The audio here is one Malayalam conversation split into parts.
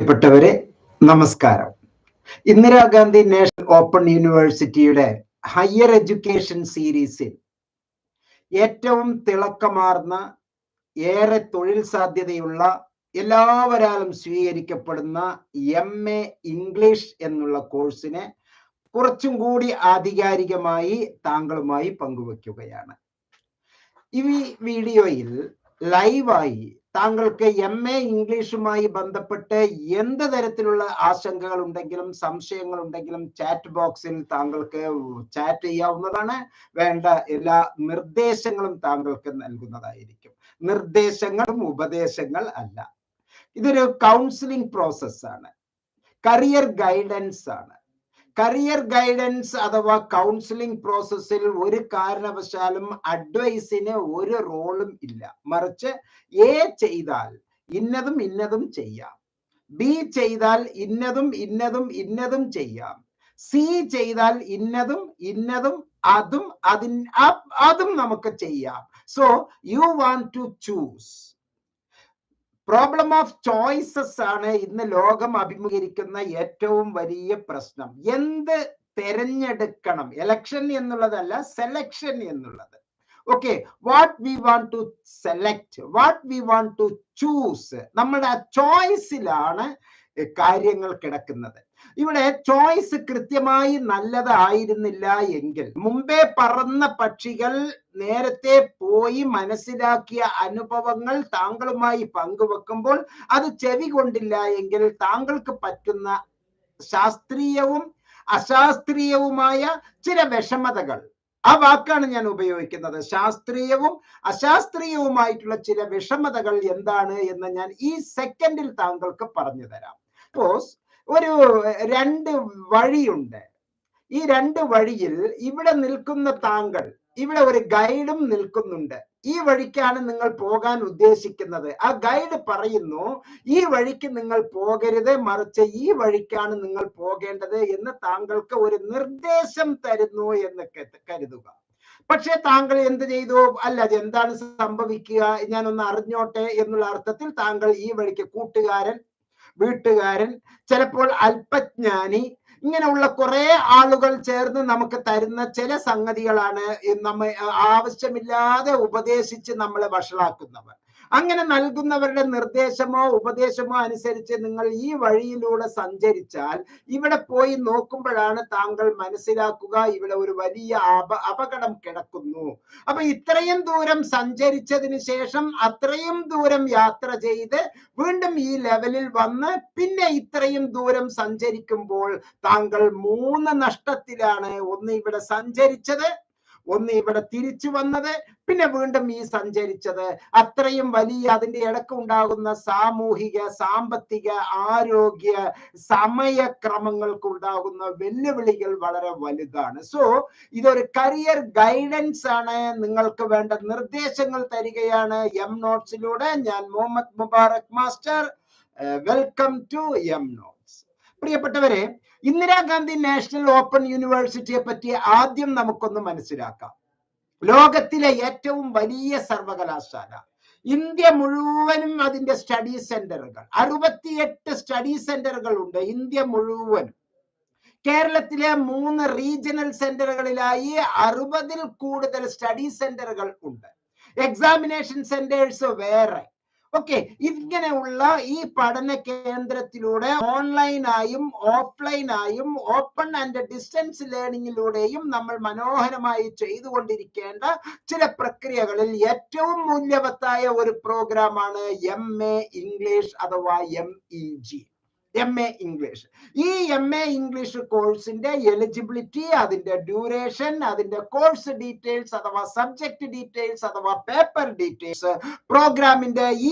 പ്രിയപ്പെട്ടവരെ നമസ്കാരം. ഇന്ദിരാഗാന്ധി നാഷണൽ ഓപ്പൺ യൂണിവേഴ്സിറ്റിയുടെ ഹയർ എഡ്യൂക്കേഷൻ സീരീസിൽ ഏറ്റവും തിളക്കമാർന്ന, ഏറെ തൊഴിൽ സാധ്യതയുള്ള, എല്ലാവരാലും സ്വീകരിക്കപ്പെടുന്ന MA ഇംഗ്ലീഷ് എന്നുള്ള കോഴ്സിനെ കുറച്ചും കൂടി ആധികാരികമായി താങ്കളുമായി പങ്കുവയ്ക്കുകയാണ്. ഈ വീഡിയോയിൽ ലൈവായി താങ്കൾക്ക് MA ഇംഗ്ലീഷുമായി ബന്ധപ്പെട്ട് എന്ത് തരത്തിലുള്ള ആശങ്കകൾ ഉണ്ടെങ്കിലും സംശയങ്ങൾ ഉണ്ടെങ്കിലും ചാറ്റ് ബോക്സിൽ താങ്കൾക്ക് ചാറ്റ് ചെയ്യാവുന്നതാണ്. വേണ്ട എല്ലാ നിർദ്ദേശങ്ങളും താങ്കൾക്ക് നൽകുന്നതായിരിക്കും. നിർദ്ദേശങ്ങളും ഉപദേശങ്ങൾ അല്ല. ഇതൊരു കൗൺസിലിംഗ് പ്രോസസ്സാണ്, കരിയർ ഗൈഡൻസ് ആണ്. കരിയർ ഗൈഡൻസ് അഥവാ കൗൺസിലിംഗ് പ്രോസസ്സിൽ ഒരു കാരണവശാലും അഡ്വൈസിന് ഒരു റോളും ഇല്ല. മറിച്ച് A ചെയ്താൽ ഇന്നതും ഇന്നതും ചെയ്യാം, B ചെയ്താൽ ഇന്നതും ഇന്നതും ഇന്നതും ചെയ്യാം, C ചെയ്താൽ ഇന്നതും ഇന്നതും അതും നമുക്ക് ചെയ്യാം. So you want to choose. Problem of choices ആണ് ഇന്ന് ലോകം അഭിമുഖീകരിക്കുന്ന ഏറ്റവും വലിയ പ്രശ്നം. എന്ത് തെരഞ്ഞെടുക്കണം? എലക്ഷൻ എന്നുള്ളതല്ല, സെലക്ഷൻ എന്നുള്ളത്. Okay, what we want to select, what we want to choose. നമ്മുടെ ചോയ്സിലാണ് കാര്യങ്ങൾ കിടക്കുന്നത്. ഇവിടെ ചോയ്സ് കൃത്യമായി നല്ലതായിരുന്നില്ല എങ്കിൽ മുമ്പേ പറന്ന പക്ഷികൾ നേരത്തെ പോയി മനസ്സിലാക്കിയ അനുഭവങ്ങൾ താങ്കളുമായി പങ്കുവെക്കുമ്പോൾ അത് ചെവി കൊണ്ടില്ല എങ്കിൽ താങ്കൾക്ക് പറ്റുന്ന ശാസ്ത്രീയവും അശാസ്ത്രീയവുമായ ചില വിഷമതകൾ, ആ വാക്കാണ് ഞാൻ ഉപയോഗിക്കുന്നത്, ശാസ്ത്രീയവും അശാസ്ത്രീയവുമായിട്ടുള്ള ചില വിഷമതകൾ എന്താണ് എന്ന് ഞാൻ ഈ സെക്കൻഡിൽ താങ്കൾക്ക് പറഞ്ഞു തരാം. സപ്പോസ് ഒരു രണ്ട് വഴിയുണ്ട്. ഈ രണ്ട് വഴിയിൽ ഇവിടെ നിൽക്കുന്ന താങ്കൾ, ഇവിടെ ഒരു ഗൈഡും നിൽക്കുന്നുണ്ട്. ഈ വഴിക്കാണ് നിങ്ങൾ പോകാൻ ഉദ്ദേശിക്കുന്നത്. ആ ഗൈഡ് പറയുന്നു ഈ വഴിക്ക് നിങ്ങൾ പോകരുത്, മറിച്ച് ഈ വഴിക്കാണ് നിങ്ങൾ പോകേണ്ടത് എന്ന് താങ്കൾക്ക് ഒരു നിർദ്ദേശം തരുന്നു എന്ന് കരുതുക. പക്ഷെ താങ്കൾ എന്ത് ചെയ്തു? അല്ല, എന്താണ് സംഭവിക്കുക, ഞാനൊന്ന് അറിഞ്ഞോട്ടെ എന്നുള്ള അർത്ഥത്തിൽ താങ്കൾ ഈ വഴിക്ക് കൂട്ടുകാരൻ, വീട്ടുകാരൻ, ചിലപ്പോൾ അല്പജ്ഞാനി, ഇങ്ങനെയുള്ള കുറെ ആളുകൾ ചേർന്ന് നമുക്ക് തരുന്ന ചില സംഗതികളാണ് നമ്മ ആവശ്യമില്ലാതെ ഉപദേശിച്ച് നമ്മളെ വഷളാക്കുന്നവർ. അങ്ങനെ നൽകുന്നവരുടെ നിർദ്ദേശമോ ഉപദേശമോ അനുസരിച്ച് നിങ്ങൾ ഈ വഴിയിലൂടെ സഞ്ചരിച്ചാൽ ഇവിടെ പോയി നോക്കുമ്പോഴാണ് താങ്കൾ മനസ്സിലാക്കുക ഇവിടെ ഒരു വലിയ അപകടം കിടക്കുന്നു. അപ്പൊ ഇത്രയും ദൂരം സഞ്ചരിച്ചതിന് ശേഷം അത്രയും ദൂരം യാത്ര ചെയ്ത് വീണ്ടും ഈ ലെവലിൽ വന്ന് പിന്നെ ഇത്രയും ദൂരം സഞ്ചരിക്കുമ്പോൾ താങ്കൾ 3 നഷ്ടത്തിലാണ്. ഒന്ന് ഇവിടെ സഞ്ചരിച്ചത്, ഒന്ന് ഇവിടെ തിരിച്ചു വന്നത്, പിന്നെ വീണ്ടും ഈ സഞ്ചരിച്ചത്. അത്രയും വലിയ അതിന്റെ ഇടക്ക് ഉണ്ടാകുന്ന സാമൂഹിക, സാമ്പത്തിക, ആരോഗ്യ, സമയക്രമങ്ങൾക്ക് ഉണ്ടാകുന്ന വെല്ലുവിളികൾ വളരെ വലുതാണ്. സോ ഇതൊരു കരിയർ ഗൈഡൻസ് ആണ്. നിങ്ങൾക്ക് വേണ്ട നിർദ്ദേശങ്ങൾ തരികയാണ് M നോട്ട്സിലൂടെ. ഞാൻ Muhammad Mubarak master. Welcome to M notes. പ്രിയപ്പെട്ടവരെ, ഇന്ദിരാഗാന്ധി നാഷണൽ ഓപ്പൺ യൂണിവേഴ്സിറ്റിയെ പറ്റി ആദ്യം നമുക്കൊന്ന് മനസ്സിലാക്കാം. ലോകത്തിലെ ഏറ്റവും വലിയ സർവകലാശാല, ഇന്ത്യ മുഴുവനും അതിന്റെ സ്റ്റഡി സെന്ററുകൾ, 68 സ്റ്റഡി സെന്ററുകൾ ഉണ്ട് ഇന്ത്യ മുഴുവനും. കേരളത്തിലെ 3 റീജിയണൽ സെന്ററുകളിലായി 60-ൽ കൂടുതൽ സ്റ്റഡി സെന്ററുകൾ ഉണ്ട്. എക്സാമിനേഷൻ സെന്റേഴ്സ് വേറെ. ഓക്കെ, ഇങ്ങനെയുള്ള ഈ പഠന കേന്ദ്രത്തിലൂടെ ഓൺലൈനായും ഓഫ്ലൈനായും ഓപ്പൺ ആൻഡ് ഡിസ്റ്റൻസ് ലേണിംഗിലൂടെയും നമ്മൾ മനോഹരമായി ചെയ്തുകൊണ്ടിരിക്കേണ്ട ചില പ്രക്രിയകളിൽ ഏറ്റവും മൂല്യവത്തായ ഒരു പ്രോഗ്രാമാണ് MA ഇംഗ്ലീഷ് അഥവാ MEG. MA English. ഈ MA ഇംഗ്ലീഷ് കോഴ്സിന്റെ എലിജിബിലിറ്റി, അതിന്റെ ഡ്യൂറേഷൻ, അതിന്റെ കോഴ്സ് ഡീറ്റെയിൽസ് അഥവാ സബ്ജക്ട് ഡീറ്റെയിൽസ് അഥവാ പേപ്പർ ഡീറ്റെയിൽസ്, പ്രോഗ്രാമിന്റെ ഈ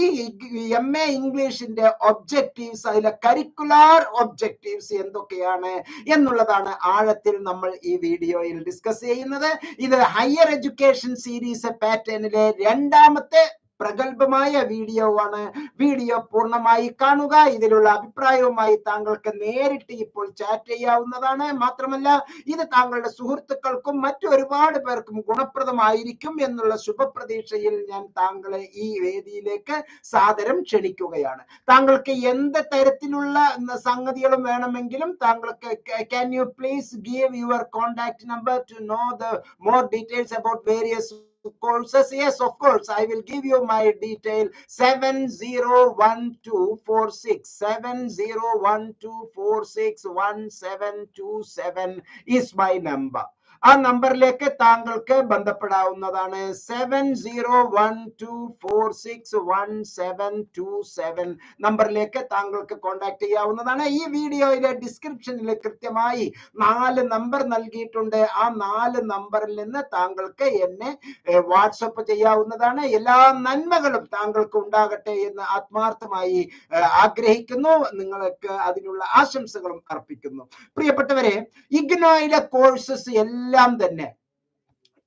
MA ഇംഗ്ലീഷിന്റെ ഒബ്ജക്റ്റീവ്സ്, അതിലെ കരിക്കുലർ ഒബ്ജക്റ്റീവ്സ് എന്തൊക്കെയാണ് എന്നുള്ളതാണ് ആഴത്തിൽ നമ്മൾ ഈ വീഡിയോയിൽ ഡിസ്കസ് ചെയ്യുന്നത്. ഇത് ഹയർ എഡ്യൂക്കേഷൻ സീരീസ് പാറ്റേണിലെ 2ാമത്തെ പ്രഗത്ഭമായ വീഡിയോ ആണ്. വീഡിയോ പൂർണ്ണമായി കാണുക. ഇതിലുള്ള അഭിപ്രായവുമായി താങ്കൾക്ക് നേരിട്ട് ഇപ്പോൾ ചാറ്റ് ചെയ്യാവുന്നതാണ്. മാത്രമല്ല ഇത് താങ്കളുടെ സുഹൃത്തുക്കൾക്കും മറ്റു ഒരുപാട് പേർക്കും ഗുണപ്രദമായിരിക്കും എന്നുള്ള ശുഭപ്രതീക്ഷയിൽ ഞാൻ താങ്കളെ ഈ വേദിയിലേക്ക് സാദരം ക്ഷണിക്കുകയാണ്. താങ്കൾക്ക് എന്ത് തരത്തിലുള്ള സംഗതികളും വേണമെങ്കിലും താങ്കൾക്ക് can you please give your contact number to know the more details about various courses? Yes, of course, I will give you my detail. 701246 7012461727 is my number. ആ നമ്പറിലേക്ക് താങ്കൾക്ക് ബന്ധപ്പെടാവുന്നതാണ്. 7012461727 നമ്പറിലേക്ക് താങ്കൾക്ക് കോൺടാക്ട് ചെയ്യാവുന്നതാണ്. ഈ വീഡിയോയിലെ ഡിസ്ക്രിപ്ഷനിൽ കൃത്യമായി 4 നമ്പർ നൽകിയിട്ടുണ്ട്. ആ 4 നമ്പറിൽ നിന്ന് താങ്കൾക്ക് എന്നെ വാട്സപ്പ് ചെയ്യാവുന്നതാണ്. എല്ലാ നന്മകളും താങ്കൾക്ക് ഉണ്ടാകട്ടെ എന്ന് ആത്മാർത്ഥമായി ആഗ്രഹിക്കുന്നു. നിങ്ങൾക്ക് അതിനുള്ള ആശംസകളും അർപ്പിക്കുന്നു. പ്രിയപ്പെട്ടവരെ, ഇഗ്നോയിലെ കോഴ്സസ് എല്ലാം തന്നെ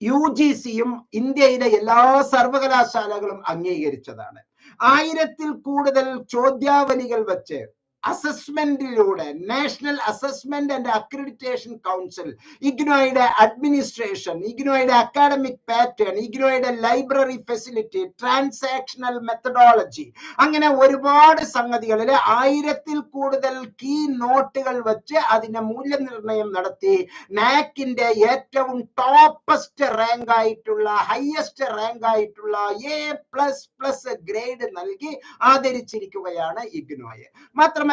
UGCയും ഇന്ത്യയിലെ എല്ലാ സർവകലാശാലകളും അംഗീകരിച്ചതാണ്. 1000-ൽ കൂടുതൽ ചോദ്യാവലികൾ വെച്ച് അസസ്മെന്റിലൂടെ national assessment and accreditation council, ഇഗ്നോയുടെ അഡ്മിനിസ്ട്രേഷൻ, ഇഗ്നോയുടെ അക്കാഡമിക് പാറ്റേൺ, ഇഗ്നോയുടെ ലൈബ്രറി ഫെസിലിറ്റി, ട്രാൻസാക്ഷണൽ മെത്തഡോളജി, അങ്ങനെ ഒരുപാട് സംഗതികളിൽ 1000-ൽ കൂടുതൽ കീ നോട്ടുകൾ വെച്ച് അതിന്റെ മൂല്യനിർണ്ണയം നടത്തി നാക്കിന്റെ ഏറ്റവും ടോപ്പസ്റ്റ് റാങ്ക് ആയിട്ടുള്ള, ഹയസ്റ്റ് റാങ്ക് ആയിട്ടുള്ള A++ ഗ്രേഡ് നൽകി ആദരിച്ചിരിക്കുകയാണ് ഇഗ്നോയെ. മാത്രമല്ല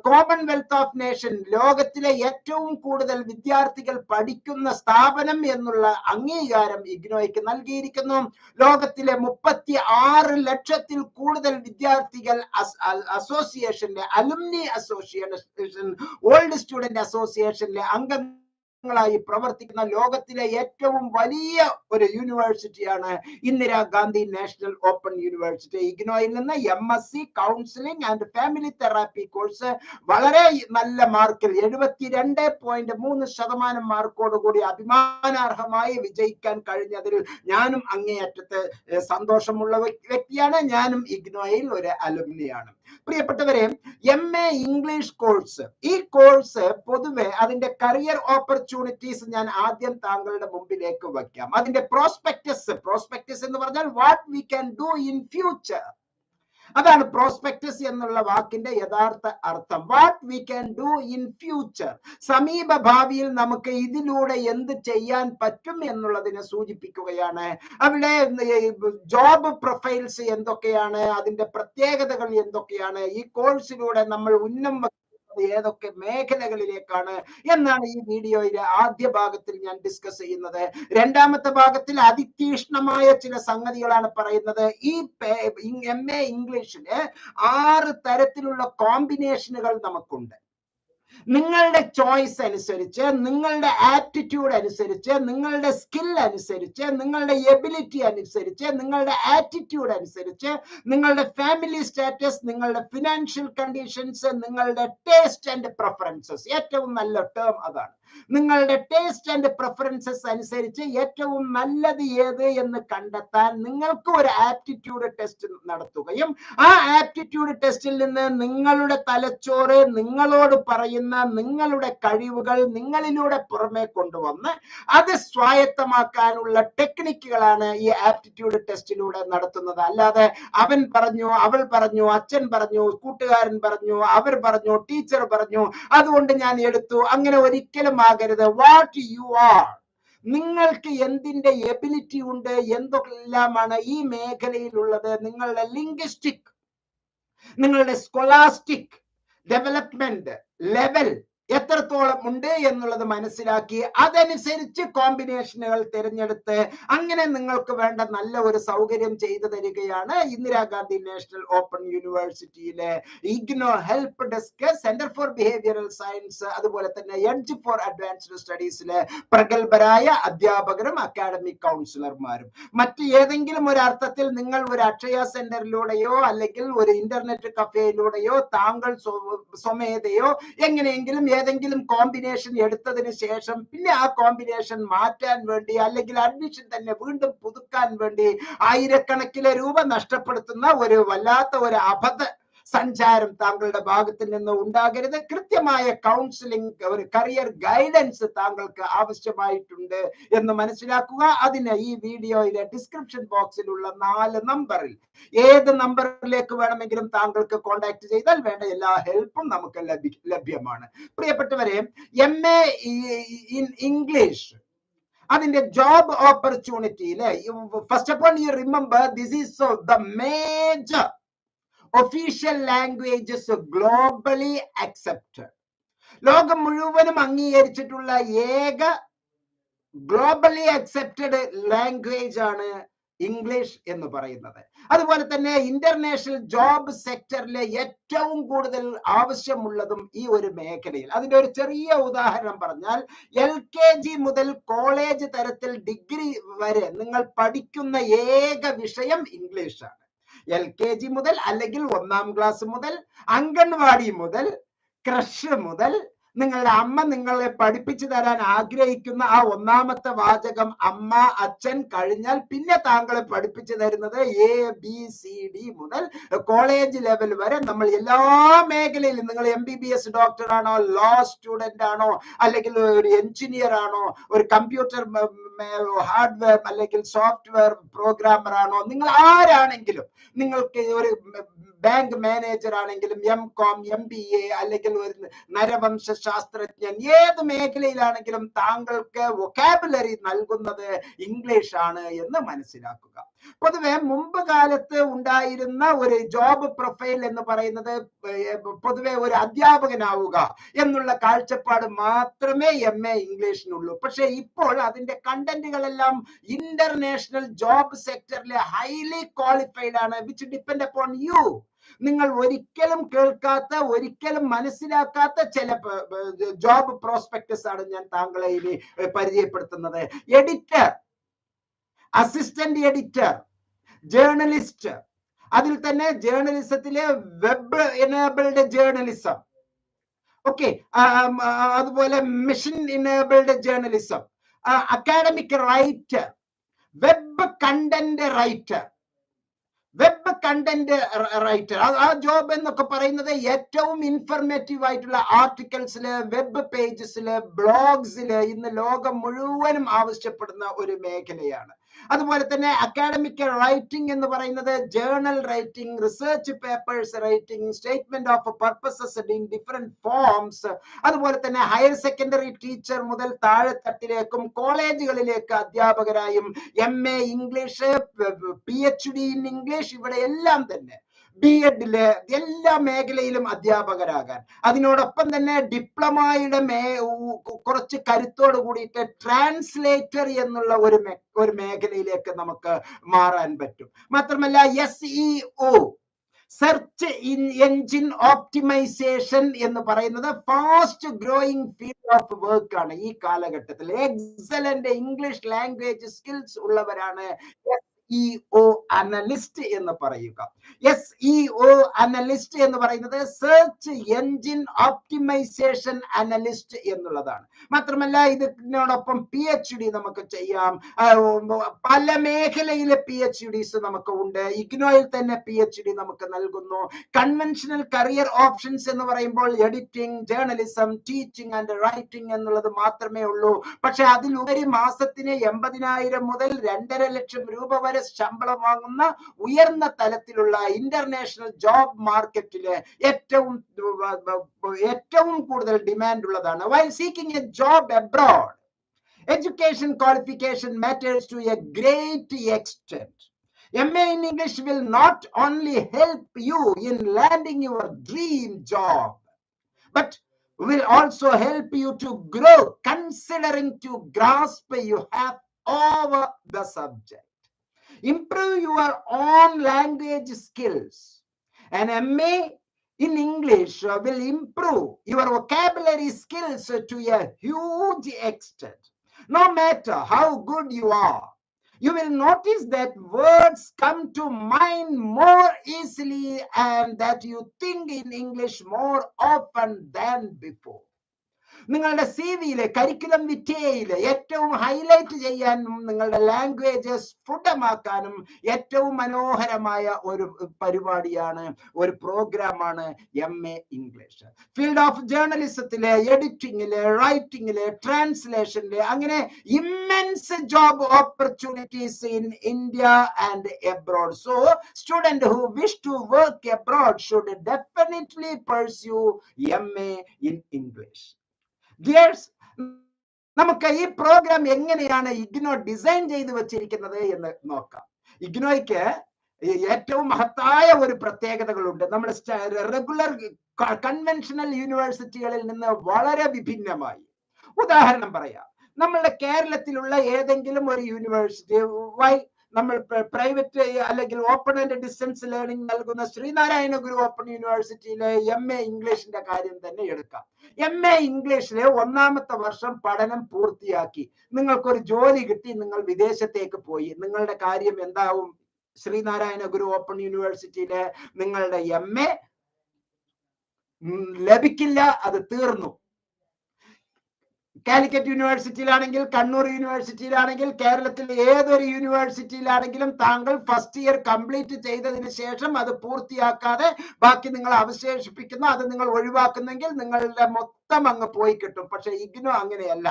കോമൺവെൽത്ത് ഓഫ് നേഷൻ, ലോകത്തിലെ ഏറ്റവും കൂടുതൽ വിദ്യാർത്ഥികൾ പഠിക്കുന്ന സ്ഥാപനം എന്നുള്ള അംഗീകാരം ഇഗ്നോയ്ക്ക് നൽകിയിരിക്കുന്നു. ലോകത്തിലെ 36 ലക്ഷത്തിൽ കൂടുതൽ വിദ്യാർത്ഥികൾ അസോസിയേഷനിലെ, അലുമിനി അസോസിയേഷൻ, ഓൾഡ് സ്റ്റുഡന്റ് അസോസിയേഷനിലെ ായി പ്രവർത്തിക്കുന്ന ലോകത്തിലെ ഏറ്റവും വലിയ ഒരു യൂണിവേഴ്സിറ്റിയാണ് ഇന്ദിരാഗാന്ധി നാഷണൽ ഓപ്പൺ യൂണിവേഴ്സിറ്റി. ഇഗ്നോയിൽ നിന്ന് MSc counselling and family therapy course വളരെ നല്ല മാർക്കിൽ 72.3% മാർക്കോടുകൂടി അഭിമാനാർഹമായി വിജയിക്കാൻ കഴിഞ്ഞതിൽ ഞാനും അങ്ങേയറ്റത്ത് സന്തോഷമുള്ള വ്യക്തിയാണ്. ഞാനും ഇഗ്നോയിൽ ഒരു അലുമിനിയാണ്. പ്രിയപ്പെട്ടവരെ, MA ഇംഗ്ലീഷ് കോഴ്സ്, ഈ കോഴ്സ് പൊതുവെ അതിന്റെ കരിയർ ഓപ്പർച്യൂണിറ്റീസ് ഞാൻ ആദ്യം താങ്കളുടെ മുമ്പിലേക്ക് വയ്ക്കാം. അതിന്റെ പ്രോസ്പെക്ടസ് എന്ന് പറഞ്ഞാൽ what we can do in future. അതാണ് പ്രോസ്പെക്ടസ് എന്നുള്ള വാക്കിന്റെ യഥാർത്ഥ അർത്ഥം. What we can do in future, സമീപ ഭാവിയിൽ നമുക്ക് ഇതിലൂടെ എന്ത് ചെയ്യാൻ പറ്റും എന്നുള്ളതിനെ സൂചിപ്പിക്കുകയാണ്. അവിടെ ജോബ് പ്രൊഫൈൽസ് എന്തൊക്കെയാണ്, അതിന്റെ പ്രത്യേകതകൾ എന്തൊക്കെയാണ്, ഈ കോഴ്സിലൂടെ നമ്മൾ ഏതൊക്കെ മേഖലകളിലേക്കാണ് എന്നാണ് ഈ വീഡിയോയിലെ ആദ്യ ഭാഗത്തിൽ ഞാൻ ഡിസ്കസ് ചെയ്യുന്നത്. രണ്ടാമത്തെ ഭാഗത്തിൽ അതിതീക്ഷ്ണമായ ചില സംഗതികളാണ് പറയുന്നത്. ഈ MA ഇംഗ്ലീഷില് 6 തരത്തിലുള്ള കോമ്പിനേഷനുകൾ നമുക്കുണ്ട്. നിങ്ങളുടെ ചോയ്സ് അനുസരിച്ച്, നിങ്ങളുടെ ആറ്റിറ്റ്യൂഡ് അനുസരിച്ച്, നിങ്ങളുടെ സ്കിൽ അനുസരിച്ച്, നിങ്ങളുടെ എബിലിറ്റി അനുസരിച്ച്, നിങ്ങളുടെ ആറ്റിറ്റ്യൂഡ് അനുസരിച്ച്, നിങ്ങളുടെ ഫാമിലി സ്റ്റാറ്റസ്, നിങ്ങളുടെ ഫിനാൻഷ്യൽ കണ്ടീഷൻസ്, നിങ്ങളുടെ ടേസ്റ്റ് ആൻഡ് പ്രിഫറൻസസ്, ഏറ്റവും നല്ല ടേം അതാണ്. നിങ്ങളുടെ ടേസ്റ്റ് ആൻഡ് പ്രിഫറൻസസ് അനുസരിച്ച് ഏറ്റവും നല്ലത് ഏത് എന്ന് കണ്ടെത്താൻ നിങ്ങൾക്ക് ഒരു ആപ്റ്റിറ്റ്യൂഡ് ടെസ്റ്റ് നടത്തുകയും ആ ആപ്റ്റിറ്റ്യൂഡ് ടെസ്റ്റിൽ നിന്ന് നിങ്ങളുടെ തലച്ചോറ് നിങ്ങളോട് പറയുന്ന നിങ്ങളുടെ കഴിവുകൾ നിങ്ങളിലൂടെ പുറമേ കൊണ്ടുവന്ന് അത് സ്വായത്തമാക്കാനുള്ള ടെക്നിക്കുകളാണ് ഈ ആപ്റ്റിറ്റ്യൂഡ് ടെസ്റ്റിലൂടെ നടത്തുന്നത്. അല്ലാതെ അവൻ പറഞ്ഞു, അവൾ പറഞ്ഞു, അച്ഛൻ പറഞ്ഞു, കൂട്ടുകാരൻ പറഞ്ഞു, അവർ പറഞ്ഞു, ടീച്ചർ പറഞ്ഞു, അതുകൊണ്ട് ഞാൻ എടുത്തു, അങ്ങനെ ഒരിക്കലും ആകരുത്. വാട്ട് യു ആർ, നിങ്ങൾക്ക് എന്തിന്റെ എബിലിറ്റി ഉണ്ട്, എന്തൊക്കെല്ലാമാണ് ഈ മേഖലയിലുള്ളത്, നിങ്ങളുടെ ലിംഗ്വിസ്റ്റിക്, നിങ്ങളുടെ സ്കോളാസ്റ്റിക് ഡെവലപ്മെന്റ് ലെവൽ എത്രത്തോളം ഉണ്ട് എന്നുള്ളത് മനസ്സിലാക്കി അതനുസരിച്ച് കോമ്പിനേഷനുകൾ തിരഞ്ഞെടുത്ത് അങ്ങനെ നിങ്ങൾക്ക് വേണ്ട നല്ല ഒരു സൗകര്യം ചെയ്തു തരികയാണ് ഇന്ദിരാഗാന്ധി നാഷണൽ ഓപ്പൺ യൂണിവേഴ്സിറ്റിയിലെ IGNOU help desk, centre for behavioural science, അതുപോലെ തന്നെ എഡ്ജ് ഫോർ അഡ്വാൻസ്ഡ് സ്റ്റഡീസിലെ പ്രഗത്ഭരായ അധ്യാപകരും അക്കാഡമിക് കൗൺസിലർമാരും. മറ്റ് ഏതെങ്കിലും ഒരു അർത്ഥത്തിൽ നിങ്ങൾ ഒരു അക്ഷയ സെന്ററിലൂടെയോ അല്ലെങ്കിൽ ഒരു ഇന്റർനെറ്റ് കഫേയിലൂടെയോ താങ്കൾ സ്വമേധയോ എങ്ങനെയെങ്കിലും ഏതെങ്കിലും കോമ്പിനേഷൻ എടുത്തതിന് ശേഷം പിന്നെ ആ കോമ്പിനേഷൻ മാറ്റാൻ വേണ്ടി അല്ലെങ്കിൽ അഡ്മിഷൻ തന്നെ വീണ്ടും പുതുക്കാൻ വേണ്ടി ആയിരക്കണക്കിന് രൂപ നഷ്ടപ്പെടുത്തുന്ന ഒരു വല്ലാത്ത ഒരു അബദ്ധ സഞ്ചാരം താങ്കളുടെ ഭാഗത്ത് നിന്ന് ഉണ്ടാകരുത്. കൃത്യമായ കൗൺസിലിംഗ്, ഒരു കരിയർ ഗൈഡൻസ് താങ്കൾക്ക് ആവശ്യമായിട്ടുണ്ട് എന്ന് മനസ്സിലാക്കുക. അതിന് ഈ വീഡിയോയിലെ ഡിസ്ക്രിപ്ഷൻ ബോക്സിലുള്ള 4 നമ്പറിൽ ഏത് നമ്പറിലേക്ക് വേണമെങ്കിലും താങ്കൾക്ക് കോൺടാക്ട് ചെയ്താൽ വേണ്ട എല്ലാ ഹെൽപ്പും നമുക്ക് ലഭ്യമാണ്. പ്രിയപ്പെട്ടവരെ, MA ഇൻ ഇംഗ്ലീഷ് അതിന്റെ ജോബ് ഓപ്പർച്യൂണിറ്റിയില് first of all you remember this is the major official languages globally accepted. ലോകം മുഴുവനും അംഗീകരിച്ചിട്ടുള്ള ഏക ഗ്ലോബലി അക്സെപ്റ്റഡ് ലാംഗ്വേജ് ആണ് ഇംഗ്ലീഷ് എന്ന് പറയുന്നത്. അതുപോലെ തന്നെ ഇന്റർനാഷണൽ ജോബ് സെക്ടറിലെ ഏറ്റവും കൂടുതൽ ആവശ്യമുള്ളതും ഈ ഒരു മേഖലയിൽ. അതിന്റെ ഒരു ചെറിയ ഉദാഹരണം പറഞ്ഞാൽ, LKG മുതൽ കോളേജ് തരത്തിൽ ഡിഗ്രി വരെ നിങ്ങൾ പഠിക്കുന്ന ഏക വിഷയം ഇംഗ്ലീഷാണ്. LKG മുതൽ അല്ലെങ്കിൽ 1ാം ക്ലാസ് മുതൽ, അംഗൻവാടി മുതൽ, ക്രഷ് മുതൽ, നിങ്ങളുടെ അമ്മ നിങ്ങളെ പഠിപ്പിച്ചു തരാൻ ആഗ്രഹിക്കുന്ന ആ 1ാമത്തെ വാചകം അമ്മ അച്ഛൻ കഴിഞ്ഞാൽ പിന്നെ താങ്കളെ പഠിപ്പിച്ചു തരുന്നത് ABCD മുതൽ കോളേജ് ലെവൽ വരെ നമ്മൾ എല്ലാ മേഖലയിലും, നിങ്ങൾ MBBS ഡോക്ടർ ആണോ, ലോ സ്റ്റുഡന്റ് ആണോ, അല്ലെങ്കിൽ ഒരു എഞ്ചിനീയർ ആണോ, ഒരു കമ്പ്യൂട്ടർ ഹാർഡ്വെയർ അല്ലെങ്കിൽ സോഫ്റ്റ്വെയർ പ്രോഗ്രാമർ ആണോ, നിങ്ങൾ ആരാണെങ്കിലും, നിങ്ങൾക്ക് ഒരു ബാങ്ക് മാനേജർ ആണെങ്കിലും, MCOM, MBA അല്ലെങ്കിൽ ഒരു നരവംശ ശാസ്ത്രജ്ഞൻ, ഏത് മേഖലയിലാണെങ്കിലും താങ്കൾക്ക് വൊക്കാബുലറി നൽകുന്നത് ഇംഗ്ലീഷ് ആണ് എന്ന് മനസ്സിലാക്കുക. പൊതുവെ മുമ്പ് കാലത്ത് ഉണ്ടായിരുന്ന ഒരു ജോബ് പ്രൊഫൈൽ എന്ന് പറയുന്നത് പൊതുവെ ഒരു അധ്യാപകനാവുക എന്നുള്ള കാഴ്ചപ്പാട് മാത്രമേ MA ഇംഗ്ലീഷിനുള്ളൂ. പക്ഷെ ഇപ്പോൾ അതിന്റെ കണ്ടന്റുകളെല്ലാം ഇന്റർനാഷണൽ ജോബ് സെക്ടറിലെ ഹൈലി ക്വാളിഫൈഡ് ആണ്, വിച്ച് ഡിപ്പെൻഡ് അപ്പോൺ യു. നിങ്ങൾ ഒരിക്കലും കേൾക്കാത്ത, ഒരിക്കലും മനസ്സിലാക്കാത്ത ചില ജോബ് പ്രോസ്പെക്ടസ് ആണ് ഞാൻ താങ്കളെ ഇനി പരിചയപ്പെടുത്തുന്നത്. എഡിറ്റർ, അസിസ്റ്റന്റ് എഡിറ്റർ, ജേർണലിസ്റ്റ്, അതിൽ തന്നെ ജേർണലിസത്തിലെ വെബ് എനേബിൾഡ് ജേർണലിസം, ഓക്കെ, അതുപോലെ machine enabled journalism, academic writer, web content writer, web content writer. ആ ജോബ് എന്നൊക്കെ പറയുന്നത് ഏറ്റവും ഇൻഫർമേറ്റീവ് ആയിട്ടുള്ള ആർട്ടിക്കിൾസില്, വെബ് പേജസില്, ബ്ലോഗ്സില് ഇന്ന് ലോകം മുഴുവനും ആവശ്യപ്പെടുന്ന ഒരു മേഖലയാണ്. അതുപോലെ തന്നെ അക്കാഡമിക് റൈറ്റിംഗ് എന്ന് പറയുന്നത് journal writing, research papers writing, statement of purposes in different forms. അതുപോലെ തന്നെ ഹയർ സെക്കൻഡറി ടീച്ചർ മുതൽ താഴെത്തട്ടിലേക്കും കോളേജുകളിലേക്ക് അധ്യാപകരായും, MA English, PhD in English, ഇവിടെ എല്ലാം തന്നെ BEdല് എല്ലാ മേഖലയിലും അധ്യാപകരാകാൻ, അതിനോടൊപ്പം തന്നെ ഡിപ്ലോമയുടെ കുറച്ച് കരുത്തോട് കൂടിയിട്ട് ട്രാൻസ്ലേറ്റർ എന്നുള്ള ഒരു മേഖലയിലേക്ക് നമുക്ക് മാറാൻ പറ്റും. മാത്രമല്ല SEO, സെർച്ച് എൻജിൻ ഓപ്റ്റിമൈസേഷൻ എന്ന് പറയുന്നത് fast growing field of work ആണ് ഈ കാലഘട്ടത്തിൽ. എക്സലന്റ് ഇംഗ്ലീഷ് ലാംഗ്വേജ് സ്കിൽസ് ഉള്ളവരാണ് SEO അനലിസ്റ്റ് എന്ന് പറയുക. SEO അനലിസ്റ്റ് എന്ന് പറയുന്നത് സെർച്ച് എൻജിൻ ഓപ്റ്റിമൈസേഷൻ അനലിസ്റ്റ് എന്നുള്ളതാണ്. മാത്രമല്ല ഇതിനോടൊപ്പം PhD നമുക്ക് ചെയ്യാം. പല മേഖലയിലെ PhDs നമുക്ക് ഉണ്ട്. ഇഗ്നോയിൽ തന്നെ PhD നമുക്ക് നൽകുന്നു. കൺവെൻഷണൽ കരിയർ ഓപ്ഷൻസ് എന്ന് പറയുമ്പോൾ editing, journalism, teaching and writing എന്നുള്ളത് മാത്രമേ ഉള്ളൂ. പക്ഷെ അതിലുപരി മാസത്തിന് 80,000 മുതൽ 2.5 ലക്ഷം രൂപ വരെ ശമ്പളം വാങ്ങുന്ന ഉയർന്ന തലത്തിലുള്ള ഇന്റർനാഷണൽ ജോബ് മാർക്കറ്റില് ഏറ്റവും കൂടുതൽ ഡിമാൻഡ് ഉള്ളതാണ്. While seeking a job abroad, education qualification matters to a great extent. MA in English will not only help you in landing your dream job, but will also help you to grow, considering to grasp you have over the subject. Improve your own language skills. An MA in English will improve your vocabulary skills to a huge extent. No matter how good you are, you will notice that words come to mind more easily and that you think in English more often than before. നിങ്ങളുടെ CV-യിലെ കരിക്കുലം വിറ്റേയില് ഏറ്റവും ഹൈലൈറ്റ് ചെയ്യാനും നിങ്ങളുടെ ലാംഗ്വേജ് സ്ഫുടമാക്കാനും ഏറ്റവും മനോഹരമായ ഒരു പരിപാടിയാണ്, ഒരു പ്രോഗ്രാമാണ് MA ഇംഗ്ലീഷ്. ഫീൽഡ് ഓഫ് ജേർണലിസത്തിലെ, എഡിറ്റിംഗില്, റൈറ്റിംഗില്, ട്രാൻസ്ലേഷനില്, അങ്ങനെ immense job opportunities in India and abroad. So student who wish to work abroad should definitely pursue MA in English. Dears, നമുക്ക് ഈ പ്രോഗ്രാം എങ്ങനെയാണ് ഇഗ്നോ ഡിസൈൻ ചെയ്ത് വെച്ചിരിക്കുന്നത് എന്ന് നോക്കാം. ഇഗ്നോയ്ക്ക് ഏറ്റവും മഹത്തായ ഒരു പ്രത്യേകതകളുണ്ട്. നമ്മൾ റെഗുലർ കൺവെൻഷണൽ യൂണിവേഴ്സിറ്റികളിൽ നിന്ന് വളരെ വിഭിന്നമായി. ഉദാഹരണം പറയാം, നമ്മളുടെ കേരളത്തിലുള്ള ഏതെങ്കിലും ഒരു യൂണിവേഴ്സിറ്റി, നമ്മൾ പ്രൈവറ്റ് അല്ലെങ്കിൽ ഓപ്പൺ ആൻഡ് ഡിസ്റ്റൻസ് ലേണിംഗ് നൽകുന്ന ശ്രീനാരായണ ഗുരു ഓപ്പൺ യൂണിവേഴ്സിറ്റിയിലെ MA ഇംഗ്ലീഷിന്റെ കാര്യം തന്നെ എടുക്കാം. MA ഇംഗ്ലീഷിലെ 1ാമത്തെ വർഷം പഠനം പൂർത്തിയാക്കി, നിങ്ങൾക്കൊരു ജോലി കിട്ടി, നിങ്ങൾ വിദേശത്തേക്ക് പോയി. നിങ്ങളുടെ കാര്യം എന്താവും? ശ്രീനാരായണ ഗുരു ഓപ്പൺ യൂണിവേഴ്സിറ്റിയിലെ നിങ്ങളുടെ MA ലഭിക്കില്ല, അത് തീർന്നു. കാലിക്കറ്റ് യൂണിവേഴ്സിറ്റിയിലാണെങ്കിൽ, കണ്ണൂർ യൂണിവേഴ്സിറ്റിയിലാണെങ്കിൽ, കേരളത്തിലെ ഏതൊരു യൂണിവേഴ്സിറ്റിയിലാണെങ്കിലും താങ്കൾ ഫസ്റ്റ് ഇയർ കംപ്ലീറ്റ് ചെയ്തതിന് ശേഷം അത് പൂർത്തിയാക്കാതെ ബാക്കി നിങ്ങൾ അവശേഷിപ്പിക്കുന്നു, അത് നിങ്ങൾ ഒഴിവാക്കുന്നെങ്കിൽ നിങ്ങളുടെ മൊത്തം അങ്ങ് പോയി കിട്ടും. പക്ഷെ ഇഗ്നോ അങ്ങനെയല്ല.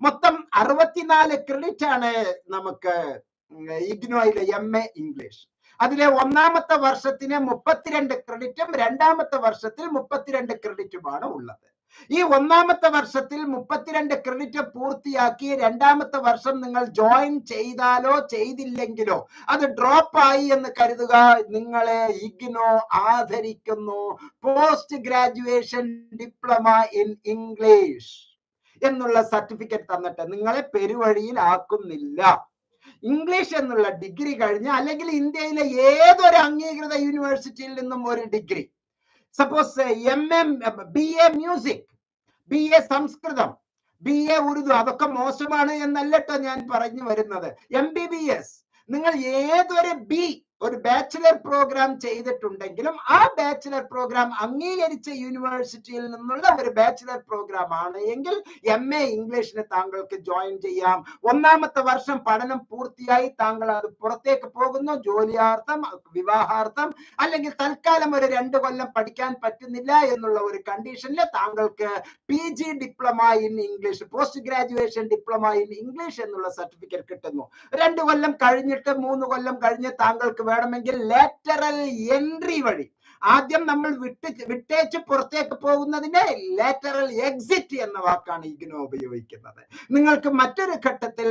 മൊത്തം 64 ക്രെഡിറ്റ് ആണ് നമുക്ക് ഇഗ്നോയിലെ MA ഇംഗ്ലീഷ്. അതിലെ 1ാമത്തെ വർഷത്തിന് 32 ക്രെഡിറ്റും 2ാമത്തെ വർഷത്തിൽ 32 ക്രെഡിറ്റുമാണ് ഉള്ളത്. ഈ 1ാമത്തെ വർഷത്തിൽ 32 ക്രെഡിറ്റ് പൂർത്തിയാക്കി 2ാമത്തെ വർഷം നിങ്ങൾ ജോയിൻ ചെയ്താലോ ചെയ്തില്ലെങ്കിലോ അത് ഡ്രോപ്പ് ആയി എന്ന് കരുതുക, നിങ്ങളെ ഇഗ്നോ ആദരിക്കുന്നു. Post graduation diploma in English എന്നുള്ള സർട്ടിഫിക്കറ്റ് തന്നിട്ട് നിങ്ങളെ പെരുവഴിയിൽ ആക്കുന്നില്ല. ഇംഗ്ലീഷ് എന്നുള്ള ഡിഗ്രി കഴിഞ്ഞ്, അല്ലെങ്കിൽ ഇന്ത്യയിലെ ഏതൊരു അംഗീകൃത യൂണിവേഴ്സിറ്റിയിൽ നിന്നും ഒരു degree, suppose BA music, BA സംസ്കൃതം, BA ഉറുദു, അതൊക്കെ മോശമാണ് എന്നല്ലട്ടോ ഞാൻ പറഞ്ഞു വരുന്നത്. MBBS, നിങ്ങൾ ഏതൊരു ഒരു ബാച്ചിലർ പ്രോഗ്രാം ചെയ്തിട്ടുണ്ടെങ്കിലും ആ ബാച്ചിലർ പ്രോഗ്രാം അംഗീകരിച്ച യൂണിവേഴ്സിറ്റിയിൽ നിന്നുള്ള ഒരു ബാച്ചിലർ പ്രോഗ്രാം ആണ് എങ്കിൽ MA ഇംഗ്ലീഷിന് താങ്കൾക്ക് ജോയിൻ ചെയ്യാം. 1ാമത്തെ വർഷം പഠനം പൂർത്തിയായി താങ്കൾ അത് പുറത്തേക്ക് പോകുന്നു, ജോലിയാർത്ഥം, വിവാഹാർത്ഥം, അല്ലെങ്കിൽ തൽക്കാലം ഒരു 2 കൊല്ലം പഠിക്കാൻ പറ്റുന്നില്ല എന്നുള്ള ഒരു കണ്ടീഷനിൽ താങ്കൾക്ക് PG diploma in English, post graduation diploma in English എന്നുള്ള സർട്ടിഫിക്കറ്റ് കിട്ടുന്നു. 2 കൊല്ലം കഴിഞ്ഞിട്ട് 3 കൊല്ലം കഴിഞ്ഞ് താങ്കൾക്ക് വേണമെങ്കിൽ ലാറ്ററൽ എൻട്രി വഴി, ആദ്യം നമ്മൾ വിട്ടേച്ച് പുറത്തേക്ക് പോകുന്നതിന് ലാറ്ററൽ എക്സിറ്റ് എന്ന വാക്കാണ് ഇഗ്നോ ഉപയോഗിക്കുന്നത്. നിങ്ങൾക്ക് മറ്റൊരു ഘട്ടത്തിൽ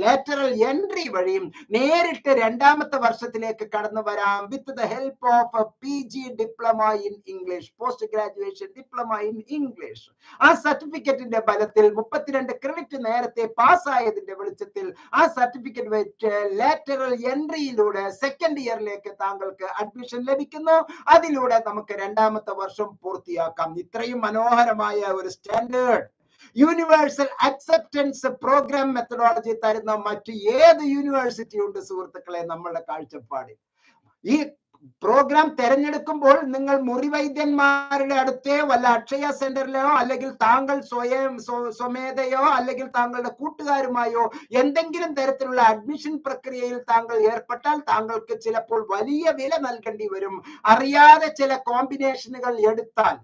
ലാറ്ററൽ എൻട്രി വഴിയും നേരിട്ട് 2ാമത്തെ വർഷത്തിലേക്ക് കടന്നു വരാം with the help of PG diploma in English, post graduation diploma in English. ആ സർട്ടിഫിക്കറ്റിന്റെ ബലത്തിൽ 32 ക്രെഡിറ്റ് നേരത്തെ പാസ്സായതിന്റെ വെളിച്ചത്തിൽ ആ സർട്ടിഫിക്കറ്റ് വെച്ച് ലാറ്ററൽ എൻട്രിയിലൂടെ സെക്കൻഡ് ഇയറിലേക്ക് താങ്കൾക്ക് അഡ്മിഷൻ ലഭിക്കുന്നു. അതിലൂടെ നമുക്ക് 2ാമത്തെ വർഷം പൂർത്തിയാക്കാം. ഇത്രയും മനോഹരമായ ഒരു standard universal acceptance programme methodology തരുന്ന മറ്റ് ഏത് യൂണിവേഴ്സിറ്റി ഉണ്ട് സുഹൃത്തുക്കളെ നമ്മളുടെ കാഴ്ചപ്പാടിൽ? ഈ പ്രോഗ്രാം തെരഞ്ഞെടുക്കുമ്പോൾ നിങ്ങൾ മുറിവൈദ്യന്മാരുടെ അടുത്തേ വല്ല അക്ഷയ സെന്ററിലോ അല്ലെങ്കിൽ താങ്കൾ സ്വമേധയോ അല്ലെങ്കിൽ താങ്കളുടെ കൂട്ടുകാരുമായോ എന്തെങ്കിലും തരത്തിലുള്ള അഡ്മിഷൻ പ്രക്രിയയിൽ താങ്കൾ ഏർപ്പെട്ടാൽ താങ്കൾക്ക് ചിലപ്പോൾ വലിയ വില നൽകേണ്ടി വരും. അറിയാതെ ചില കോമ്പിനേഷനുകൾ എടുത്താൽ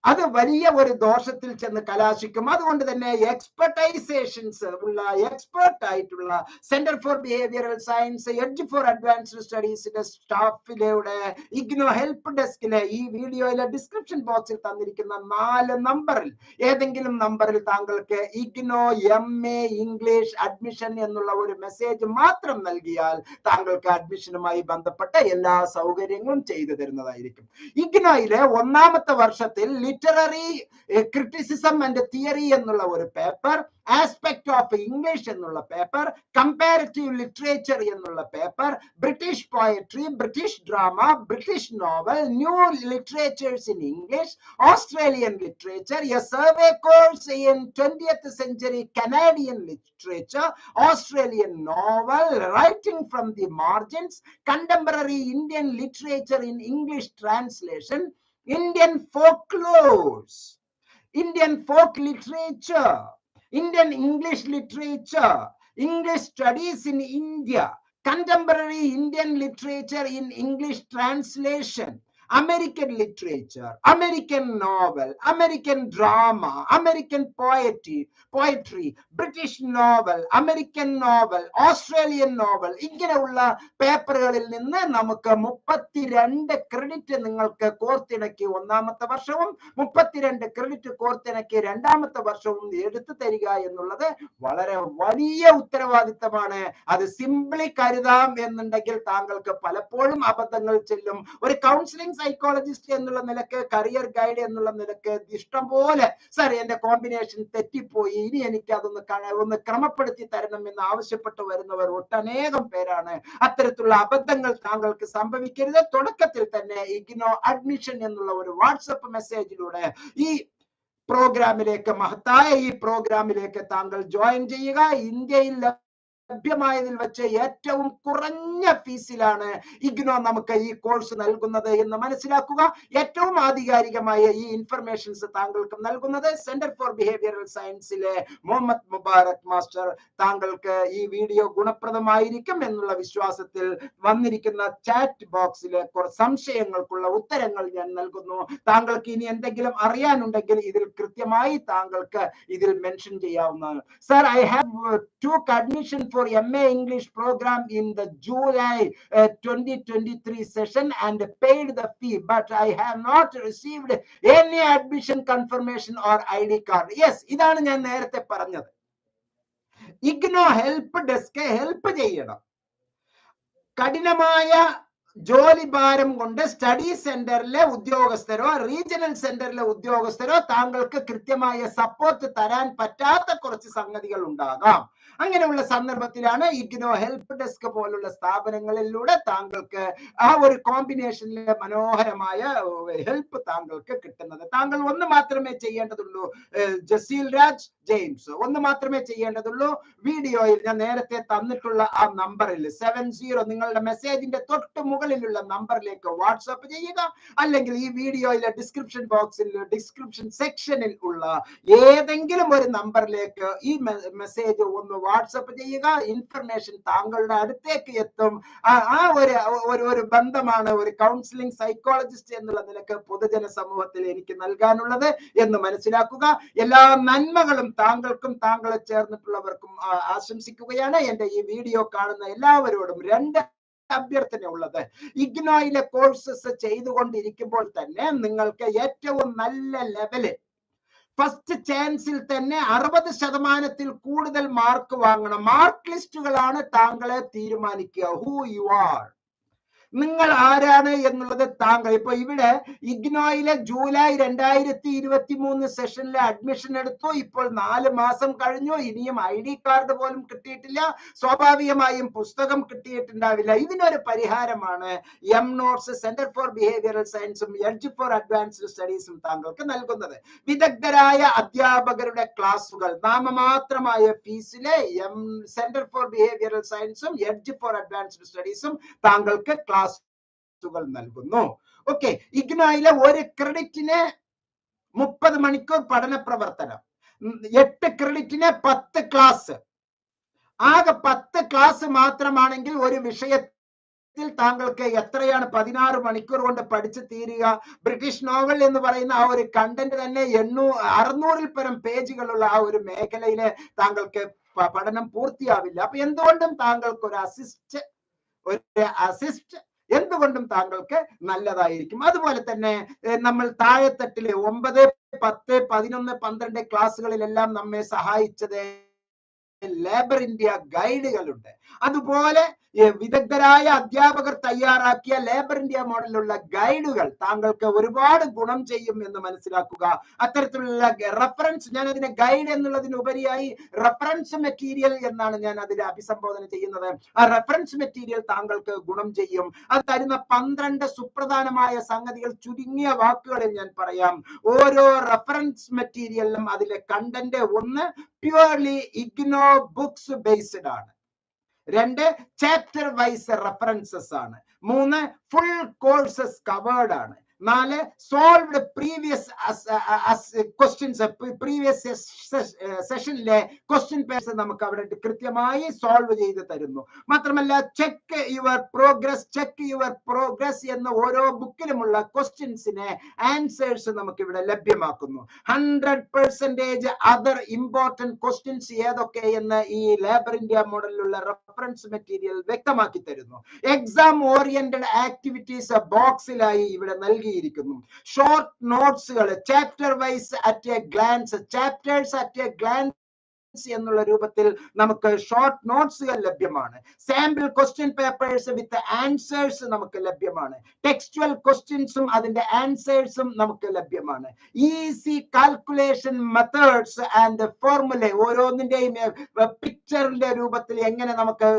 അത് വലിയ ഒരു ദോഷത്തിൽ ചെന്ന് കലാശിക്കും. അതുകൊണ്ട് തന്നെ എക്സ്പെർട്ടൈസേഷൻസ് ഉള്ള, എക്സ്പെർട്ട് ആയിട്ടുള്ള centre for behavioural science, edge for advanced സ്റ്റഡീസിന്റെ സ്റ്റാഫിലൂടെ ഇഗ്നോ ഹെൽപ്പ് ഡെസ്കിലെ ഈ വീഡിയോയിലെ ഡിസ്ക്രിപ്ഷൻ ബോക്സിൽ തന്നിരിക്കുന്ന 4 നമ്പറിൽ ഏതെങ്കിലും നമ്പറിൽ താങ്കൾക്ക് ഇഗ്നോ MA ഇംഗ്ലീഷ് അഡ്മിഷൻ എന്നുള്ള ഒരു മെസ്സേജ് മാത്രം നൽകിയാൽ താങ്കൾക്ക് അഡ്മിഷനുമായി ബന്ധപ്പെട്ട എല്ലാ സൗകര്യങ്ങളും ചെയ്തു തരുന്നതായിരിക്കും. ഇഗ്നോയിലെ 1ാമത്തെ വർഷത്തിൽ ലിറ്റററി ക്രിറ്റിസിസം ആൻഡ് തിയറി എന്നുള്ള ഒരു പേപ്പർ, ആസ്പെക്ട് ഓഫ് ഇംഗ്ലീഷ് എന്നുള്ള പേപ്പർ, കമ്പാരിറ്റീവ് ലിറ്ററേച്ചർ എന്നുള്ള paper, British poetry, British drama, British novel, new literatures in English, Australian literature, A survey course in 20th century Canadian literature, Australian novel, writing from the margins, contemporary Indian literature in English translation, Indian folklores, Indian folk literature, Indian English literature, English studies in India, contemporary Indian literature in English translation, American literature, American novel, American drama, American poetry, British novel, American novel, Australian novel, ഇങ്ങനെയുള്ള പേപ്പറുകളിൽ നിന്ന് നമുക്ക് 32 ക്രെഡിറ്റ് നിങ്ങൾക്ക് കോർത്തിണക്കി ഒന്നാമത്തെ വർഷവും 32 ക്രെഡിറ്റ് കോർത്തിണക്കി രണ്ടാമത്തെ വർഷവും എടുത്തു തരിക എന്നുള്ളത് വളരെ വലിയ ഉത്തരവാദിത്തമാണ്. അത് സിംപ്ലി കരുതാം എന്നുണ്ടെങ്കിൽ താങ്കൾക്ക് പലപ്പോഴും അബദ്ധങ്ങൾ ചെല്ലും. ഒരു കൗൺസിലിംഗ് സൈക്കോളജിസ്റ്റ് എന്നുള്ള നിലക്ക്, കരിയർ ഗൈഡ് എന്നുള്ള നിലക്ക് ഇഷ്ടം പോലെ സാർ എന്റെ കോമ്പിനേഷൻ തെറ്റിപ്പോയി, ഇനി എനിക്ക് അതൊന്ന് ക്രമപ്പെടുത്തി തരണം എന്ന് ആവശ്യപ്പെട്ട് വരുന്നവർ ഒട്ടനേകം പേരാണ്. അത്തരത്തിലുള്ള അബദ്ധങ്ങൾ താങ്കൾക്ക് സംഭവിക്കരുത്. തുടക്കത്തിൽ തന്നെ ഇഗ്നോ അഡ്മിഷൻ എന്നുള്ള ഒരു വാട്സപ്പ് മെസ്സേജിലൂടെ ഈ പ്രോഗ്രാമിലേക്ക്, മഹത്തായ ഈ പ്രോഗ്രാമിലേക്ക് താങ്കൾ ജോയിൻ ചെയ്യുക. ഇന്ത്യയിൽ ലഭ്യമായതിൽ വെച്ച് ഏറ്റവും കുറഞ്ഞ ഫീസിലാണ് ഇഗ്നോ നമുക്ക് ഈ കോഴ്സ് നൽകുന്നത് എന്ന് മനസ്സിലാക്കുക. ഏറ്റവും ആധികാരികമായ ഈ ഇൻഫർമേഷൻസ് താങ്കൾക്ക് നൽകുന്നത് സെന്റർ ഫോർ ബിഹേവിയറൽ സയൻസിലെ മുഹമ്മദ് മുബാറക് മാസ്റ്റർ. താങ്കൾക്ക് ഈ വീഡിയോ ഗുണപ്രദമായിരിക്കും എന്നുള്ള വിശ്വാസത്തിൽ വന്നിരിക്കുന്ന ചാറ്റ് ബോക്സിലെ കുറച്ച് സംശയങ്ങൾക്കുള്ള ഉത്തരങ്ങൾ ഞാൻ നൽകുന്നു. താങ്കൾക്ക് ഇനി എന്തെങ്കിലും അറിയാനുണ്ടെങ്കിൽ ഇതിൽ കൃത്യമായി താങ്കൾക്ക് ഇതിൽ മെൻഷൻ ചെയ്യാവുന്നതാണ്. Sir, I have took admission for MA English program in the July 2023 session and paid the fee, but I have not received any admission confirmation or ID card. Yes, ഇതാണ് ഞാൻ നേരത്തെ പറഞ്ഞത്. ഇഗ്നോ ഹെൽപ്പ് ഡെസ്ക് ഹെൽപ്പ് ചെയ്യണം. കഠിനമായ ജോലി ഭാരം കൊണ്ട് സ്റ്റഡി സെന്ററിലെ ഉദ്യോഗസ്ഥരോ റീജിയണൽ സെന്ററിലെ ഉദ്യോഗസ്ഥരോ താങ്കൾക്ക് കൃത്യമായ സപ്പോർട്ട് തരാൻ പറ്റാത്ത കുറച്ച് സംഗതികൾ ഉണ്ടാകാം. അങ്ങനെയുള്ള സന്ദർഭത്തിലാണ് ഇഗ്നോ ഹെൽപ്പ് ഡെസ്ക് പോലുള്ള സ്ഥാപനങ്ങളിലൂടെ താങ്കൾക്ക് ആ ഒരു കോമ്പിനേഷനിലെ മനോഹരമായ ഹെൽപ്പ് താങ്കൾക്ക് കിട്ടുന്നത്. താങ്കൾ ഒന്ന് മാത്രമേ ചെയ്യേണ്ടതുള്ളൂ, ജസീൽ രാജ് ജെയിംസ്, ഒന്ന് മാത്രമേ ചെയ്യേണ്ടതുള്ളൂ. വീഡിയോയിൽ ഞാൻ നേരത്തെ തന്നിട്ടുള്ള ആ നമ്പറിൽ 70 നിങ്ങളുടെ മെസ്സേജിന്റെ തൊട്ട് മുകളിലുള്ള നമ്പറിലേക്ക് വാട്സാപ്പ് ചെയ്യുക. അല്ലെങ്കിൽ ഈ വീഡിയോയിലെ ഡിസ്ക്രിപ്ഷൻ ബോക്സിൽ, ഡിസ്ക്രിപ്ഷൻ സെക്ഷനിൽ ഉള്ള ഏതെങ്കിലും ഒരു നമ്പറിലേക്ക് ഈ മെസ്സേജ് ഒന്ന് വാട്സപ്പ് ചെയ്യുക. ഇൻഫർമേഷൻ താങ്കളുടെ അടുത്തേക്ക് എത്തും. ആ ഒരു ബന്ധമാണ് ഒരു കൗൺസിലിംഗ് സൈക്കോളജിസ്റ്റ് എന്നുള്ള നിലക്ക് പൊതുജന സമൂഹത്തിൽ എനിക്ക് നൽകാനുള്ളത് എന്ന് മനസ്സിലാക്കുക. എല്ലാ നന്മകളും താങ്കൾക്കും താങ്കളെ ചേർന്നിട്ടുള്ളവർക്കും ആശംസിക്കുകയാണ്. എന്റെ ഈ വീഡിയോ കാണുന്ന എല്ലാവരോടും രണ്ട് അഭ്യർത്ഥന ഉള്ളത്, ഇഗ്നോയിലെ കോഴ്സസ് ചെയ്തുകൊണ്ടിരിക്കുമ്പോൾ തന്നെ നിങ്ങൾക്ക് ഏറ്റവും നല്ല ലെവല് ഫസ്റ്റ് ചാൻസിൽ തന്നെ 60% കൂടുതൽ മാർക്ക് വാങ്ങണം. മാർക്ക് ലിസ്റ്റുകളാണ് താങ്കളെ തീരുമാനിക്കുക. ഹൂ യു ആർ, നിങ്ങൾ ആരാണ് എന്നുള്ളത് താങ്കൾ. ഇപ്പൊ ഇവിടെ ഇഗ്നോയിലെ ജൂലൈ 2023 സെഷനിലെ അഡ്മിഷൻ എടുത്തു. ഇപ്പോൾ 4 മാസം കഴിഞ്ഞു, ഇനിയും ID കാർഡ് പോലും കിട്ടിയിട്ടില്ല. സ്വാഭാവികമായും പുസ്തകം കിട്ടിയിട്ടുണ്ടാവില്ല. ഇതിനൊരു പരിഹാരമാണ് നോട്ട്സ് സെന്റർ ഫോർ ബിഹേവിയറൽ സയൻസും എഡ്ജ് ഫോർ അഡ്വാൻസ്ഡ് സ്റ്റഡീസും താങ്കൾക്ക് നൽകുന്നത്. വിദഗ്ധരായ അധ്യാപകരുടെ ക്ലാസുകൾ നാമമാത്രമായ ഫീസിലെ സെന്റർ ഫോർ ബിഹേവിയറൽ സയൻസും എഡ്ജ് ഫോർ അഡ്വാൻസ്ഡ് സ്റ്റഡീസും താങ്കൾക്ക് ക്ലാസുകൾ നൽകുന്നു. ഓക്കെ, ഇഗ്നോയിലെ ഒരു ക്രെഡിറ്റിന് 30 മണിക്കൂർ പഠന പ്രവർത്തനം, 8 ക്രെഡിറ്റിന് 10 ക്ലാസ്, ആകെ 10 ക്ലാസ് മാത്രമാണെങ്കിൽ ഒരു വിഷയത്തിൽ താങ്കൾക്ക് എത്രയാണ് 16 മണിക്കൂർ കൊണ്ട് പഠിച്ചു തീരുക. ബ്രിട്ടീഷ് നോവൽ എന്ന് പറയുന്ന ആ ഒരു കണ്ടന്റ് തന്നെ 600-ൽ പരം പേജുകളുള്ള ആ ഒരു മേഖലയിലെ താങ്കൾക്ക് പഠനം പൂർത്തിയാവില്ല. അപ്പൊ എന്തുകൊണ്ടും താങ്കൾക്ക് ഒരു അസിസ്റ്റ് എന്തുകൊണ്ടും താങ്കൾക്ക് നല്ലതായിരിക്കും. അതുപോലെ തന്നെ നമ്മൾ താഴെത്തട്ടിലെ 9, 10, 11, 12 ക്ലാസ്സുകളിലെല്ലാം നമ്മെ സഹായിച്ചത് ലേബർ ഇന്ത്യ ഗൈഡുകളുണ്ട്. അതുപോലെ വിദഗ്ധരായ അധ്യാപകർ തയ്യാറാക്കിയ ലേബർ ഇന്ത്യ മോഡലിലുള്ള ഗൈഡുകൾ താങ്കൾക്ക് ഒരുപാട് ഗുണം ചെയ്യും എന്ന് മനസ്സിലാക്കുക. അത്തരത്തിലുള്ള റെഫറൻസ്, ഞാൻ അതിനെ ഗൈഡ് എന്നുള്ളതിനുപരിയായി റെഫറൻസ് മെറ്റീരിയൽ എന്നാണ് ഞാൻ അതിനെ അഭിസംബോധന ചെയ്യുന്നത്. ആ റെഫറൻസ് മെറ്റീരിയൽ താങ്കൾക്ക് ഗുണം ചെയ്യും. അത് തരുന്ന 12 സുപ്രധാനമായ സംഗതികൾ ചുരുങ്ങിയ വാക്കുകളിൽ ഞാൻ പറയാം. ഓരോ റെഫറൻസ് മെറ്റീരിയലിലും അതിലെ content 1 purely IGNOU books based ആണ്, 2 ചാപ്റ്റർ വൈസ് റെഫറൻസസ് ആണ്, 3 ഫുൾ കോഴ്സസ് കവേർഡ് ആണ്, 4 സോൾവ്ഡ് പ്രീവിയസ് ക്വസ്റ്റ്യൻസ്, പ്രീവിയസ് സെഷനിലെ ക്വസ്റ്റ്യൻ പേപ്പേഴ്സ് നമുക്ക് അവിടെ കൃത്യമായി സോൾവ് ചെയ്ത് തരുന്നു. മാത്രമല്ല ചെക്ക് യുവർ പ്രോഗ്രസ് എന്ന ഓരോ ബുക്കിലുമുള്ള ക്വസ്റ്റ്യൻസിന് ആൻസേഴ്സ് നമുക്ക് ഇവിടെ ലഭ്യമാക്കുന്നു. 100% അതർ ഇമ്പോർട്ടന്റ് ക്വസ്റ്റ്യൻസ് ഏതൊക്കെ എന്ന് ഈ ലേബർ ഇന്ത്യ മോഡലിലുള്ള റെഫറൻസ് മെറ്റീരിയൽ വ്യക്തമാക്കി തരുന്നു. എക്സാം ഓറിയന്റഡ് ആക്ടിവിറ്റീസ് ബോക്സിലായി ഇവിടെ നൽകിയിരിക്കുന്നു. ഷോർട്ട് നോട്ട്സുകൾ chapter wise at a glance, chapters at a glance എന്നുള്ള രൂപത്തിൽ നമുക്ക് ഷോർട്ട് നോട്ട്സുകൾ ലഭ്യമാണ്. Sample question papers with answers നമുക്ക് ലഭ്യമാണ്. ടെക്സ്റ്റുവൽ ക്വസ്റ്റ്യൻസും അതിന്റെ ആൻസേഴ്സും നമുക്ക് ലഭ്യമാണ്. Easy calculation methods and formula, ഓരോന്നിന്റെയും പിക്ചറിന്റെ രൂപത്തിൽ എങ്ങനെ നമുക്ക്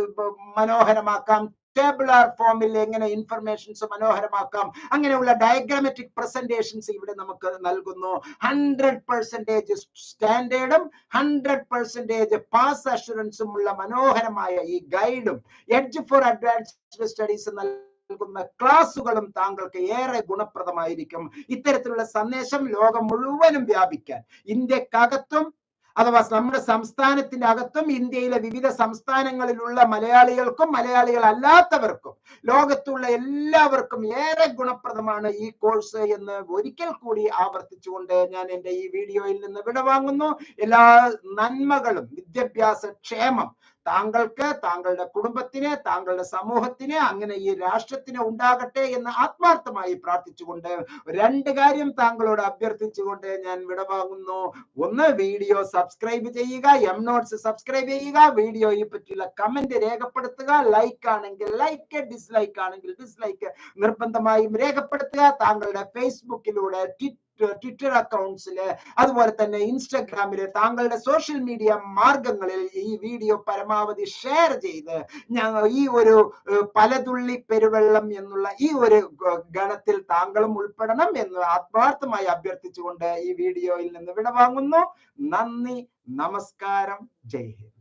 മനോഹരമാക്കാം, ടേബിളാർ ഫോമിൽ എങ്ങനെ ഇൻഫർമേഷൻസ് മനോഹരമാക്കാം, അങ്ങനെയുള്ള ഡയഗ്രാമാറ്റിക് പ്രസന്റേഷൻസ് ഇവിടെ നമുക്ക് നൽകുന്നു. 100% സ്റ്റാൻഡേർഡും 100% പാസ് അഷുറൻസും ഉള്ള മനോഹരമായ ഈ ഗൈഡും എഡ്ജ് ഫോർ അഡ്വാൻസ്ഡ് സ്റ്റഡീസ് നൽകുന്ന ക്ലാസുകളും താങ്കൾക്ക് ഏറെ ഗുണപ്രദമായിരിക്കും. ഇത്തരത്തിലുള്ള സന്ദേശം ലോകം മുഴുവനും വ്യാപിക്കാൻ ഇന്ത്യക്കകത്തും അഥവാ നമ്മുടെ സംസ്ഥാനത്തിന്റെ അകത്തും ഇന്ത്യയിലെ വിവിധ സംസ്ഥാനങ്ങളിലുള്ള മലയാളികൾക്കും മലയാളികൾ അല്ലാത്തവർക്കും ലോകത്തുള്ള എല്ലാവർക്കും ഏറെ ഗുണപ്രദമാണ് ഈ കോഴ്സ് എന്ന് ഒരിക്കൽ കൂടി ആവർത്തിച്ചുകൊണ്ട് ഞാൻ എൻ്റെ ഈ വീഡിയോയിൽ നിന്ന് വിടവാങ്ങുന്നു. എല്ലാ നന്മകളും വിദ്യാഭ്യാസ ക്ഷേമം താങ്കൾക്ക്, താങ്കളുടെ കുടുംബത്തിന്, താങ്കളുടെ സമൂഹത്തിന്, അങ്ങനെ ഈ രാഷ്ട്രത്തിന് ഉണ്ടാകട്ടെ എന്ന് ആത്മാർത്ഥമായി പ്രാർത്ഥിച്ചുകൊണ്ട് 2 കാര്യം താങ്കളോട് അഭ്യർത്ഥിച്ചുകൊണ്ട് ഞാൻ വിടവാങ്ങുന്നു. ഒന്ന്, വീഡിയോ സബ്സ്ക്രൈബ് ചെയ്യുക, എം നോട്ട്സ് സബ്സ്ക്രൈബ് ചെയ്യുക, വീഡിയോയെ പറ്റിയുള്ള കമന്റ് രേഖപ്പെടുത്തുക, ലൈക്ക് ആണെങ്കിൽ ലൈക്ക്, ഡിസ്ലൈക്ക് ആണെങ്കിൽ ഡിസ്ലൈക്ക് നിർബന്ധമായും രേഖപ്പെടുത്തുക. താങ്കളുടെ ഫേസ്ബുക്കിലൂടെ, ട്വിറ്റർ അക്കൗണ്ട്സില്, അതുപോലെ തന്നെ ഇൻസ്റ്റഗ്രാമില്, താങ്കളുടെ സോഷ്യൽ മീഡിയ മാർഗങ്ങളിൽ ഈ വീഡിയോ പരമാവധി ഷെയർ ചെയ്ത് ഞങ്ങൾ ഈ ഒരു പലതുള്ളി പെരുവെള്ളം എന്നുള്ള ഈ ഒരു ഗണത്തിൽ താങ്കളും ഉൾപ്പെടണം എന്ന് ആത്മാർത്ഥമായി അഭ്യർത്ഥിച്ചുകൊണ്ട് ഈ വീഡിയോയിൽ നിന്ന് വിടവാങ്ങുന്നു. നന്ദി, നമസ്കാരം, ജയ് ഹിന്ദ്.